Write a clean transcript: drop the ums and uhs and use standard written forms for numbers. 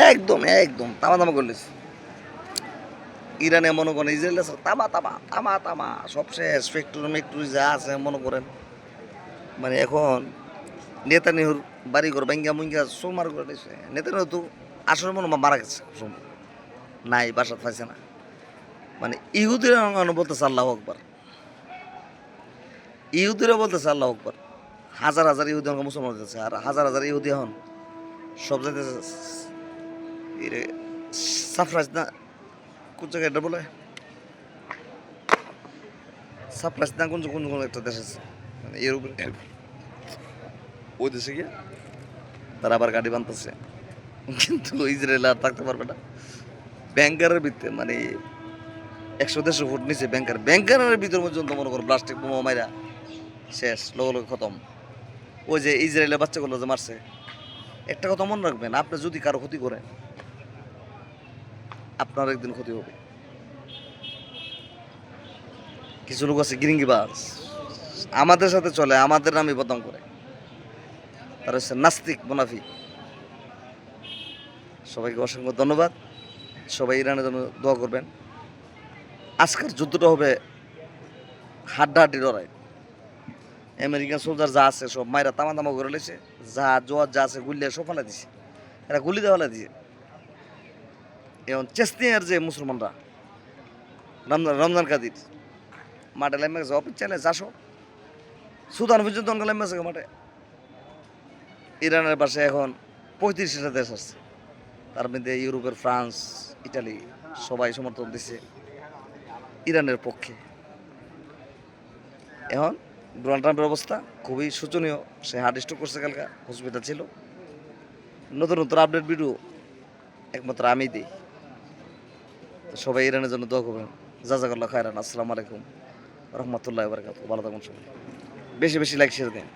একদম একদম তামা তামা করলিস। ইরানে মনে করেন ইসরায়েল তামা তামা তামা তামা সব শেষ, ফ্যাক্টরি মেক্টরি যা আছে মনে করেন মানে এখন নেতানিয়াহুর বাড়ি ঘর ভাঙ্গা মুঙ্গা সোমার করে দিয়েছে। নেতানিয়াহু তো আসলে মনে হয় মারা গেছে, সম্ভব নাই, বাসা পাইছে না। মানে ইহুদিরা বলতেছে আল্লাহ আকবার, ইহুদিরা বলতেছে আল্লাহ আকবার। হাজার হাজার ইহুদি আমাকে মুসলমান হতেছে, আর হাজার হাজার ইহুদি এখন সব যাইতেছে সাফরাজ না কোন জায়গায় এটা বলে, সাফরাজ না কোন কোন কোন একটা দেশ আছে মানে ইউরোপের, ওই দেশে গিয়ে তারা আবার গাড়ি বানতেছে। কিন্তু ইসরায়েল আর থাকতে পারবে না। ব্যাংকারের ভিতরে মানে 100-150 ফুট নিচে ব্যাংকারের ভিতর পর্যন্ত মনে করো প্লাস্টিক বোমা মাইরা শেষ, লগে লগে খতম। ওই যে ইসরায়েলের বাচ্চাগুলো যে মারছে, একটা কথা মনে রাখবেন, আপনি যদি কারো ক্ষতি করেন আপনার একদিন ক্ষতি হবে। কিছু লোক আছে গিরিঙ্গিবাজ, আমাদের সাথে চলে, আমাদের নামে বদনাম করে, তারা হচ্ছে নাস্তিক মুনাফিক। সবাইকে অসংখ্য ধন্যবাদ। সবাই ইরানের জন্য দোয়া করবেন। আজকের যুদ্ধটা হবে হাড্ডাহাড্ডি লড়াই। আমেরিকান সোলজার যা আছে সব মাইরা তামা তামা করে লেছে, যা জোয়ার যা আছে গুলিয়া সব ফেলা দিছে, এরা গুলি দিয়ে ফেলা দিছে। এখন চেস্তিয়ার যে মুসলমানরা রমজান রমজান কাদির মাঠে লেমে গেছে, অফিস চাইলে যাসো সুদান পর্যন্ত লেমে গেছে মাঠে। ইরানের পাশে এখন 35টা দেশ আছে, তার মধ্যে ইউরোপের ফ্রান্স, ইটালি সবাই সমর্থন দিচ্ছে ইরানের পক্ষে। এখন ডোনাল্ড ট্রাম্পের অবস্থা খুবই শোচনীয়, সে হার্ট স্ট্রোক করছে, কালকা হসপিটাল ছিল। নতুন নতুন আপডেট ভিডিও একমাত্র আমি দিই। তো সবাই ইরানের জন্য দোয়া করবেন। জাযাকাল্লাহ খায়রান। আসসালামু আলাইকুম রহমতুল্লাহ বারাকাতুহু। ভালো থাকুন সবাই, বেশি বেশি লাইক শেয়ার দেন।